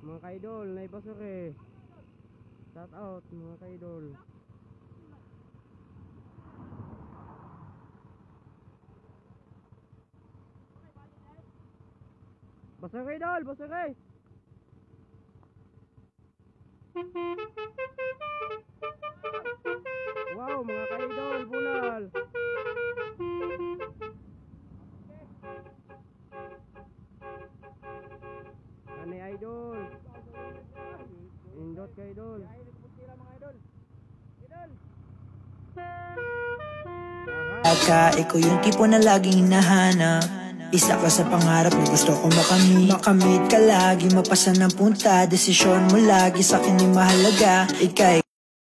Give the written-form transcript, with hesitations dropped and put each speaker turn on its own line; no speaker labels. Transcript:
Mga ka-idol, naibasuri. Shout out mga ka-idol. Basuri idol, basuri. Wow, mga ka-idol, bulal. Ani idol. Indot ka idol.
Ikaw yung tipo na laging hinahanap. Isa ka sa pangarap na gusto ko makamit. Makamit ka lagi, mapasa ng punta. Desisyon mo lagi sa akin ay mahalaga. Ika'y